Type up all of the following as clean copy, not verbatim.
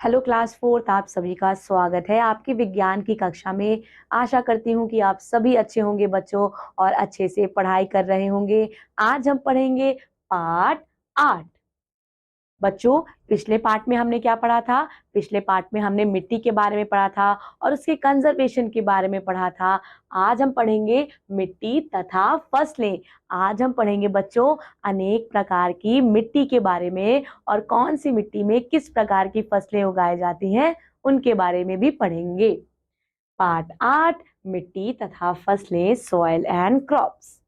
Hello class fourth, आप सभी का स्वागत है आपकी विज्ञान की कक्षा में। आशा करती हूँ कि आप सभी अच्छे होंगे बच्चों और अच्छे से पढ़ाई कर रहे होंगे। आज हम पढ़ेंगे पाठ 8। बच्चों, पिछले पार्ट में हमने क्या पढ़ा था? पिछले पार्ट में हमने मिट्टी के बारे में पढ़ा था और उसके कंजर्वेशन के बारे में पढ़ा था। आज हम पढ़ेंगे मिट्टी तथा फसलें। आज हम पढ़ेंगे बच्चों अनेक प्रकार की मिट्टी के बारे में और कौन सी मिट्टी में किस प्रकार की फसलें उगाई जाती हैं उनके बारे में भी पढ़ेंगे। पार्ट 8, मिट्टी तथा फसलें, सॉइल एंड क्रॉप्स।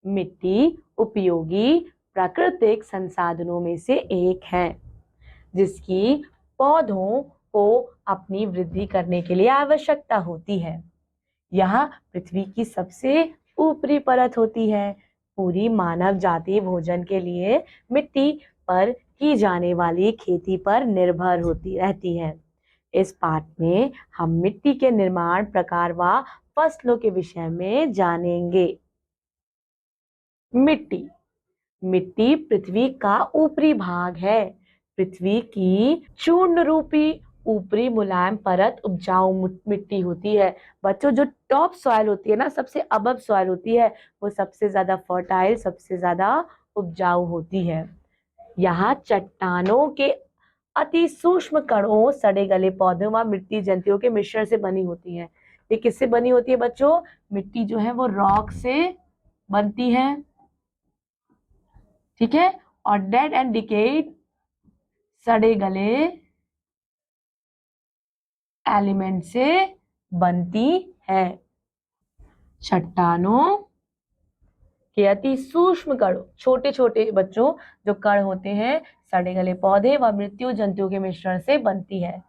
मिट्टी उपयोगी प्राकृतिक संसाधनों में से एक है जिसकी पौधों को अपनी वृद्धि करने के लिए आवश्यकता होती है। यह पृथ्वी की सबसे ऊपरी परत होती है। पूरी मानव जाति भोजन के लिए मिट्टी पर की जाने वाली खेती पर निर्भर होती रहती है। इस पाठ में हम मिट्टी के निर्माण प्रकार व फसलों के विषय में जानेंगे। मिट्टी मिट्टी पृथ्वी का ऊपरी भाग है। पृथ्वी की चूर्ण रूपी ऊपरी मुलायम परत उपजाऊ मिट्टी होती है। बच्चों, जो टॉप सॉइल होती है ना, सबसे अबव सॉइल होती है, वो सबसे ज्यादा फर्टाइल, सबसे ज्यादा उपजाऊ होती है। यहाँ चट्टानों के अति सूक्ष्म कणों, सड़े गले पौधों व मिट्टी जंतुओं के मिश्रण से बनी होती है। ये किससे बनी होती है बच्चों? मिट्टी जो है वो रॉक से बनती है, ठीक है। और डेड एंड डिकेड, सड़े गले एलिमेंट से बनती है। चट्टानों के अति सूक्ष्म कण, छोटे छोटे बच्चों जो कण होते हैं, सड़े गले पौधे व मृत्यु जंतुओं के मिश्रण से बनती है।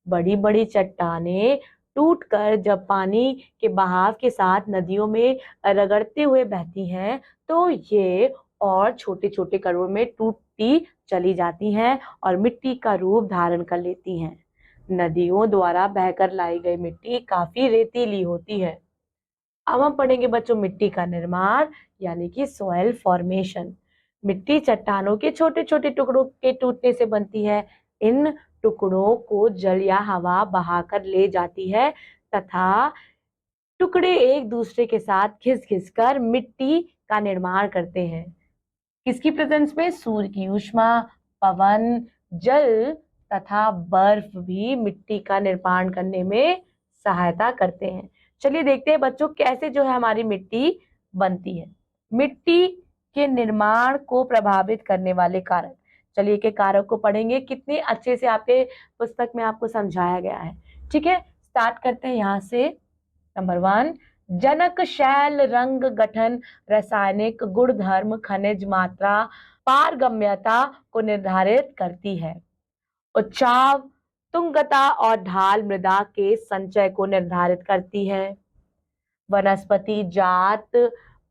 बड़ी बड़ी चट्टानें टूटकर जब पानी के बहाव के साथ नदियों में रगड़ते हुए बहती हैं, तो ये और छोटे छोटे कणों में टूटती चली जाती हैं और मिट्टी का रूप धारण कर लेती हैं। नदियों द्वारा बहकर लाई गई मिट्टी काफी रेतीली होती है। अब हम पढ़ेंगे बच्चों मिट्टी का निर्माण, यानी कि सॉइल फॉर्मेशन। मिट्टी चट्टानों के छोटे छोटे टुकड़ों के टूटने से बनती है। इन टुकड़ों को जल या हवा बहाकर ले जाती है तथा टुकड़े एक दूसरे के साथ घिस घिस कर मिट्टी का निर्माण करते हैं। किसकी प्रेजेंस में? सूर्य की ऊष्मा, पवन, जल तथा बर्फ भी मिट्टी का निर्माण करने में सहायता करते हैं। चलिए देखते हैं बच्चों कैसे जो है हमारी मिट्टी बनती है। मिट्टी के निर्माण को प्रभावित करने वाले कारक। चलिए के कारक को पढ़ेंगे, कितने अच्छे से आपके पुस्तक में आपको समझाया गया है। ठीक है, स्टार्ट करते हैं यहाँ से। नंबर 1, जनक शैल, रंग, गठन, रासायनिक गुणधर्म, खनिज मात्रा, पारगम्यता को निर्धारित करती है। उच्चाव, तुंगता और ढाल मृदा के संचय को निर्धारित करती है। वनस्पति जात,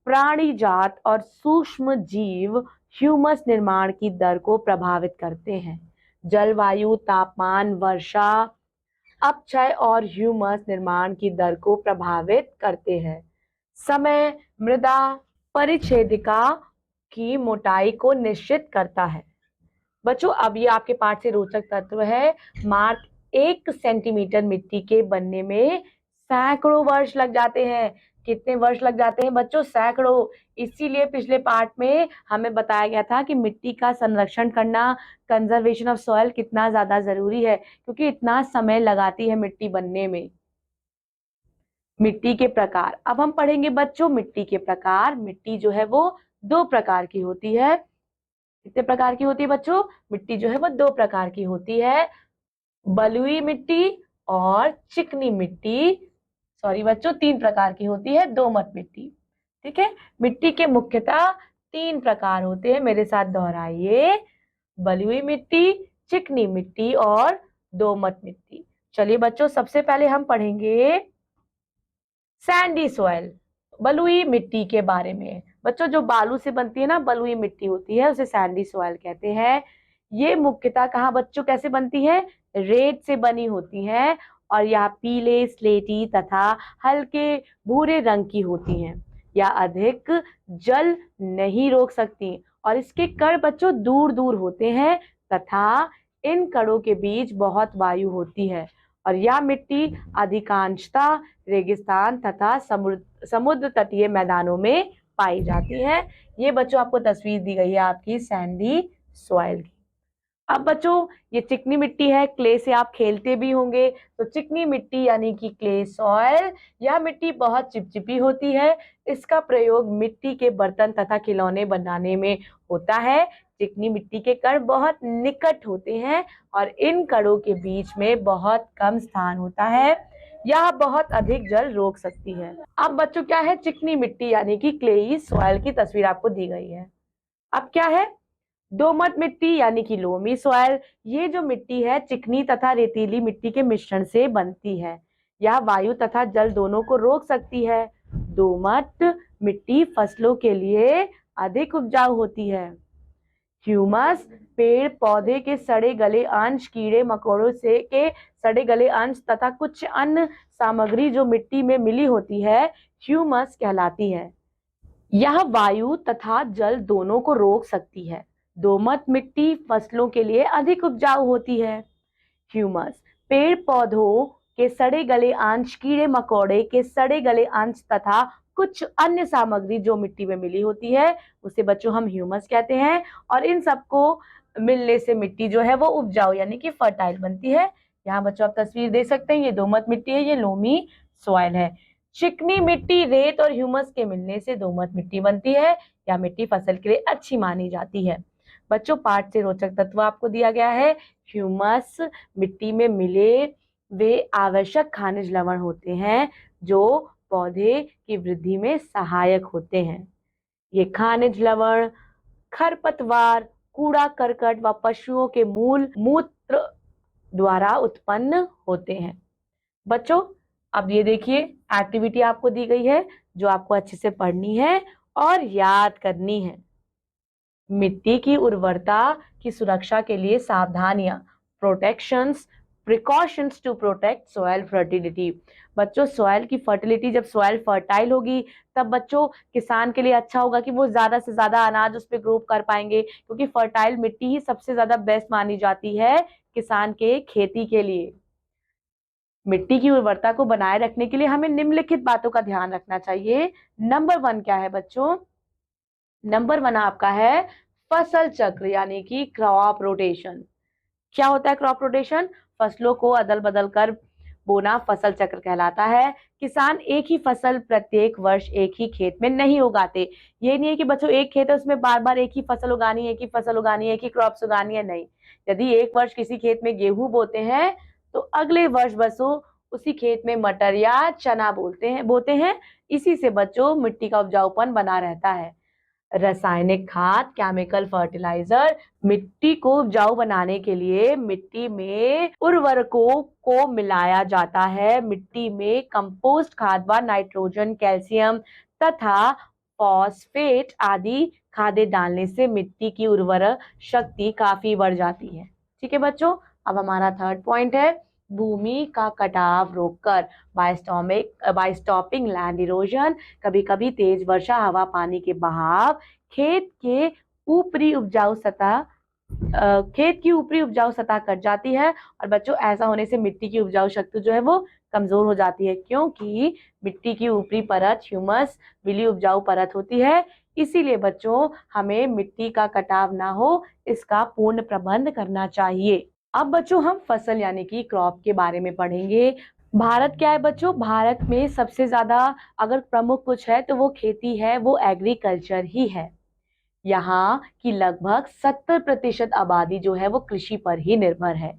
प्राणी जात और सूक्ष्म जीव ह्यूमस निर्माण की दर को प्रभावित करते हैं। जलवायु, तापमान, वर्षा, अपक्षय और ह्यूमस निर्माण की दर को प्रभावित करते हैं। समय, मृदा परिच्छेदिका की मोटाई को निश्चित करता है। बच्चों, अब ये आपके पाठ से रोचक तत्व है। मार्क 1 सेंटीमीटर मिट्टी के बनने में सैकड़ों वर्ष लग जाते हैं। कितने वर्ष लग जाते हैं बच्चों? सैकड़ों। इसीलिए पिछले पार्ट में हमें बताया गया था कि मिट्टी का संरक्षण करना, कंजर्वेशन ऑफ सॉइल कितना ज्यादा जरूरी है, क्योंकि इतना समय लगाती है मिट्टी बनने में। मिट्टी के प्रकार, अब हम पढ़ेंगे बच्चों मिट्टी के प्रकार। मिट्टी जो है वो 2 प्रकार की होती है। कितने प्रकार की होती है बच्चों? मिट्टी जो है वो 2 प्रकार की होती है, बलुई मिट्टी और चिकनी मिट्टी। सॉरी बच्चों, 3 प्रकार की होती है, दोमट मिट्टी। ठीक है, मिट्टी के मुख्यतः 3 प्रकार होते हैं, मेरे साथ दोहराइए। बलुई मिट्टी, चिकनी मिट्टी और दोमट मिट्टी। चलिए बच्चों, सबसे पहले हम पढ़ेंगे सैंडी सॉइल, बलुई मिट्टी के बारे में। बच्चों, जो बालू से बनती है ना, बलुई मिट्टी होती है, उसे सैंडी सॉइल कहते हैं। ये मुख्यतः कहाँ बच्चों कैसे बनती है? रेत से बनी होती है और यह पीले, स्लेटी तथा हल्के भूरे रंग की होती हैं। यह अधिक जल नहीं रोक सकती और इसके कण बच्चों दूर दूर होते हैं तथा इन कणों के बीच बहुत वायु होती है और यह मिट्टी अधिकांशतः रेगिस्तान तथा समुद्र तटीय मैदानों में पाई जाती है। ये बच्चों आपको तस्वीर दी गई है आपकी सैंडी सॉइल की। अब बच्चों ये चिकनी मिट्टी है, क्ले से आप खेलते भी होंगे, तो चिकनी मिट्टी यानी कि क्ले सॉइल, यह मिट्टी बहुत चिपचिपी होती है। इसका प्रयोग मिट्टी के बर्तन तथा खिलौने बनाने में होता है। चिकनी मिट्टी के कण बहुत निकट होते हैं और इन कणों के बीच में बहुत कम स्थान होता है। यह बहुत अधिक जल रोक सकती है। अब बच्चों क्या है, चिकनी मिट्टी यानी कि क्लेई सॉइल की तस्वीर आपको दी गई है। अब क्या है, दोमट मिट्टी यानी कि लोमी सॉइल। ये जो मिट्टी है चिकनी तथा रेतीली मिट्टी के मिश्रण से बनती है। यह वायु तथा जल दोनों को रोक सकती है। दोमट मिट्टी फसलों के लिए अधिक उपजाऊ होती है। ह्यूमस पेड़ पौधे के सड़े गले अंश, कीड़े मकोड़ों से के सड़े गले अंश तथा कुछ अन्य सामग्री जो मिट्टी में मिली होती है, ह्यूमस कहलाती है। यह वायु तथा जल दोनों को रोक सकती है। दोमट मिट्टी फसलों के लिए अधिक उपजाऊ होती है। ह्यूमस पेड़ पौधों के सड़े गले अंश, कीड़े मकोड़े के सड़े गले अंश तथा कुछ अन्य सामग्री जो मिट्टी में मिली होती है, उसे बच्चों हम ह्यूमस कहते हैं। और इन सबको मिलने से मिट्टी जो है वो उपजाऊ यानी कि फर्टाइल बनती है। यहाँ बच्चों आप तस्वीर देख सकते हैं, ये दोमट मिट्टी है, ये लोमी सॉइल है। चिकनी मिट्टी रेत और ह्यूमस के मिलने से दोमट मिट्टी बनती है। यह मिट्टी फसल के लिए अच्छी मानी जाती है। बच्चों पाठ से रोचक तत्व आपको दिया गया है। ह्यूमस मिट्टी में मिले वे आवश्यक खनिज लवण होते हैं जो पौधे की वृद्धि में सहायक होते हैं। ये खनिज लवण खरपतवार, कूड़ा करकट व पशुओं के मूल मूत्र द्वारा उत्पन्न होते हैं। बच्चों अब ये देखिए एक्टिविटी आपको दी गई है जो आपको अच्छे से पढ़नी है और याद करनी है। मिट्टी की उर्वरता की सुरक्षा के लिए सावधानियां, protections, precautions to protect soil fertility. बच्चों सॉइल की फर्टिलिटी, जब सॉइल फर्टाइल होगी तब बच्चों किसान के लिए अच्छा होगा कि वो ज्यादा से ज्यादा अनाज उस पर ग्रो कर पाएंगे, क्योंकि फर्टाइल मिट्टी ही सबसे ज्यादा बेस्ट मानी जाती है किसान के खेती के लिए। मिट्टी की उर्वरता को बनाए रखने के लिए हमें निम्नलिखित बातों का ध्यान रखना चाहिए। नंबर 1 क्या है बच्चों, नंबर 1 आपका है फसल चक्र यानी कि क्रॉप रोटेशन। क्या होता है क्रॉप रोटेशन? फसलों को अदल बदल कर बोना फसल चक्र कहलाता है। किसान एक ही फसल प्रत्येक वर्ष एक ही खेत में नहीं उगाते। ये नहीं है कि बच्चों एक खेत है उसमें बार बार एक ही फसल उगानी है, एक ही फसल उगानी है, एक ही क्रॉप्स उगानी है, नहीं। यदि एक वर्ष किसी खेत में गेहूं बोते हैं तो अगले वर्ष बच्चों उसी खेत में मटर या चना बोते हैं। इसी से बच्चों मिट्टी का उपजाऊपन बना रहता है। रासायनिक खाद, केमिकल फर्टिलाइजर मिट्टी को उपजाऊ बनाने के लिए मिट्टी में उर्वरकों को मिलाया जाता है। मिट्टी में कंपोस्ट खाद व नाइट्रोजन, कैल्शियम तथा फॉस्फेट आदि खादें डालने से मिट्टी की उर्वरक शक्ति काफी बढ़ जाती है। ठीक है बच्चों, अब हमारा थर्ड पॉइंट है भूमि का कटाव रोककर, बाय स्टॉपिंग लैंड इरोजन। कभी कभी तेज वर्षा, हवा, पानी के बहाव खेत की ऊपरी उपजाऊ सतह कट जाती है और बच्चों ऐसा होने से मिट्टी की उपजाऊ शक्ति जो है वो कमजोर हो जाती है, क्योंकि मिट्टी की ऊपरी परत ह्यूमस मिली उपजाऊ परत होती है। इसीलिए बच्चों हमें मिट्टी का कटाव ना हो, इसका पूर्ण प्रबंध करना चाहिए। अब बच्चों हम फसल यानी कि क्रॉप के बारे में पढ़ेंगे। भारत क्या है बच्चों, भारत में सबसे ज्यादा अगर प्रमुख कुछ है तो वो खेती है, वो एग्रीकल्चर ही है। यहाँ की लगभग 70% आबादी जो है वो कृषि पर ही निर्भर है।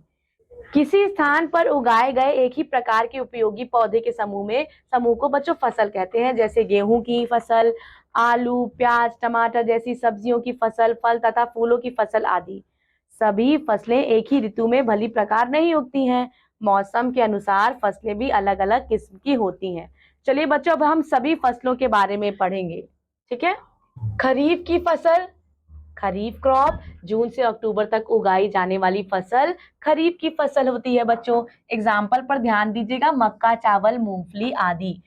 किसी स्थान पर उगाए गए एक ही प्रकार के उपयोगी पौधे के समूह को बच्चों फसल कहते हैं, जैसे गेहूं की फसल, आलू, प्याज, टमाटर जैसी सब्जियों की फसल, फल तथा फूलों की फसल आदि। सभी फसलें एक ही ऋतु में भली प्रकार नहीं उगती हैं। मौसम के अनुसार फसलें भी अलग अलग किस्म की होती हैं। चलिए बच्चों अब हम सभी फसलों के बारे में पढ़ेंगे। ठीक है, खरीफ की फसल, खरीफ क्रॉप जून से अक्टूबर तक उगाई जाने वाली फसल खरीफ की फसल होती है बच्चों। एग्जाम्पल पर ध्यान दीजिएगा, मक्का, चावल, मूंगफली आदि।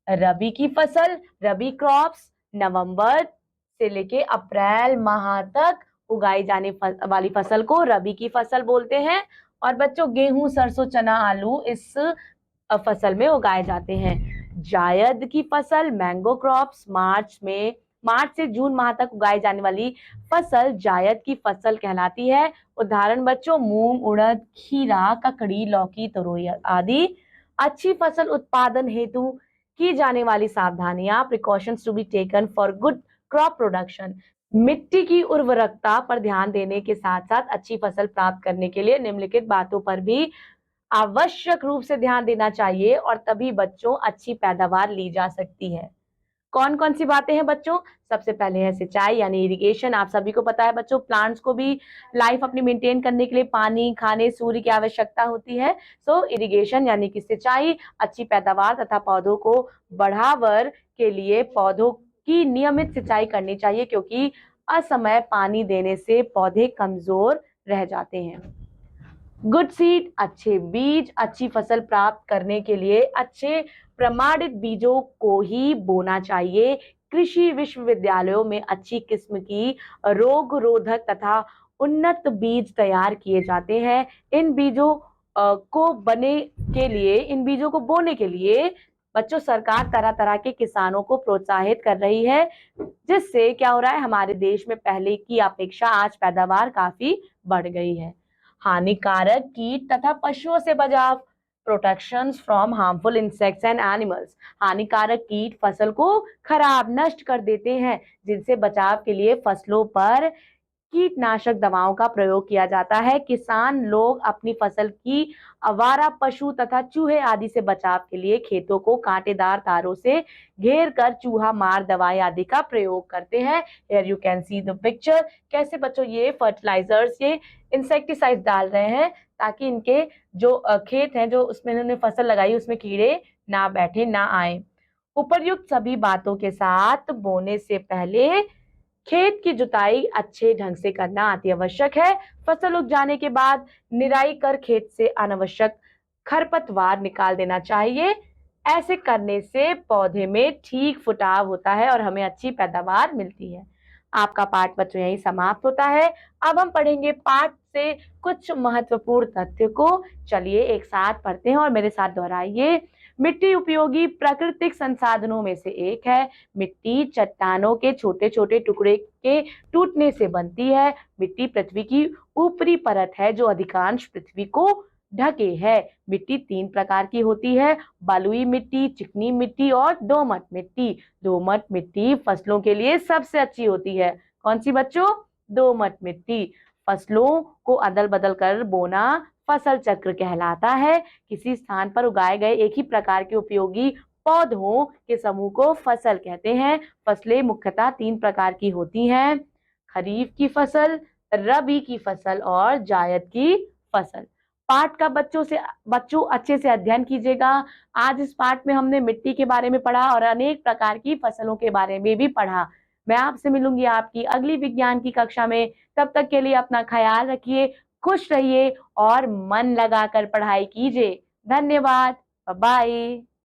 रबी की फसल, रबी क्रॉप्स नवंबर से लेके अप्रैल माह तक उगाई जाने वाली फसल को रबी की फसल बोलते हैं। और बच्चों गेहूं, सरसों, चना, आलू इस फसल में उगाए जाते हैं। जायद की फसल, मैंगो क्रॉप्स, मार्च से जून माह तक उगाई जाने वाली फसल जायद की फसल कहलाती है। उदाहरण बच्चों मूंग, उड़द, खीरा, ककड़ी, लौकी, तरोई आदि। अच्छी फसल उत्पादन हेतु की जाने वाली सावधानियां, precautions to be taken for good crop production. मिट्टी की उर्वरकता पर ध्यान देने के साथ साथ अच्छी फसल प्राप्त करने के लिए निम्नलिखित बातों पर भी आवश्यक रूप से ध्यान देना चाहिए और तभी बच्चों अच्छी पैदावार ली जा सकती है। कौन कौन सी बातें हैं बच्चों? सबसे पहले है सिंचाई यानी इरिगेशन। आप सभी को पता है बच्चों, प्लांट्स को भी लाइफ अपनी मेंटेन करने के लिए पानी, खाने, सूर्य की आवश्यकता होती है। सो इरिगेशन यानी कि सिंचाई, अच्छी पैदावार तथा पौधों को बढ़ावर के लिए पौधों की नियमित सिंचाई करनी चाहिए, क्योंकि असमय पानी देने से पौधे कमजोर रह जाते हैं। गुड सीड, अच्छे बीज, अच्छी फसल प्राप्त करने के लिए अच्छे प्रमाणित बीजों को ही बोना चाहिए। कृषि विश्वविद्यालयों में अच्छी किस्म की रोग रोधक तथा उन्नत बीज तैयार किए जाते हैं। इन बीजों को बोने के लिए बच्चों सरकार तरह तरह के किसानों को प्रोत्साहित कर रही है, जिससे क्या हो रहा है, हमारे देश में पहले की अपेक्षा आज पैदावार काफी बढ़ गई है। हानिकारक कीट तथा पशुओं से बचाव, protection from harmful insects and animals. हानिकारक कीट फसल को खराब, नष्ट कर देते हैं, जिनसे बचाव के लिए फसलों पर कीटनाशक दवाओं का प्रयोग किया जाता है। किसान लोग अपनी फसल की आवारा पशु तथा चूहे आदि से बचाव के लिए खेतों को कांटेदार तारों से घेर कर चूहा मार दवाई आदि का प्रयोग करते हैं। Here you can see the picture। कैसे बच्चों ये फर्टिलाइजर्स, ये इंसेक्टिसाइड डाल रहे हैं ताकि इनके जो खेत हैं, जो उसमें इन्होंने फसल लगाई, उसमें कीड़े ना बैठे, ना आए। उपर्युक्त सभी बातों के साथ बोने से पहले खेत की जुताई अच्छे ढंग से करना अति आवश्यक है। फसल उग जाने के बाद निराई कर खेत से अनावश्यक खरपतवार निकाल देना चाहिए। ऐसे करने से पौधे में ठीक फुटाव होता है और हमें अच्छी पैदावार मिलती है। आपका पाठ बच्चों यही समाप्त होता है। अब हम पढ़ेंगे पाठ से कुछ महत्वपूर्ण तथ्य को। चलिए एक साथ पढ़ते हैं और मेरे साथ दोहराइए। मिट्टी उपयोगी प्राकृतिक संसाधनों में से एक है। मिट्टी चट्टानों के छोटे छोटे टुकड़े के टूटने से बनती है। मिट्टी पृथ्वी की ऊपरी परत है जो अधिकांश पृथ्वी को ढके है। मिट्टी 3 प्रकार की होती है, बलुई मिट्टी, चिकनी मिट्टी और दोमट मिट्टी। दोमट मिट्टी फसलों के लिए सबसे अच्छी होती है। कौन सी बच्चों? दोमट मिट्टी। फसलों को अदल बदल कर बोना फसल चक्र कहलाता है। किसी स्थान पर उगाए गए एक ही प्रकार के उपयोगी पौधों के समूह को फसल कहते हैं। फसलें मुख्यतः 3 प्रकार की होती हैं, खरीफ की फसल, रबी की फसल और जायद की फसल। पाठ का बच्चों अच्छे से अध्ययन कीजिएगा। आज इस पाठ में हमने मिट्टी के बारे में पढ़ा और अनेक प्रकार की फसलों के बारे में भी पढ़ा। मैं आपसे मिलूंगी आपकी अगली विज्ञान की कक्षा में। तब तक के लिए अपना ख्याल रखिए, खुश रहिए और मन लगाकर पढ़ाई कीजिए। धन्यवाद। Bye bye.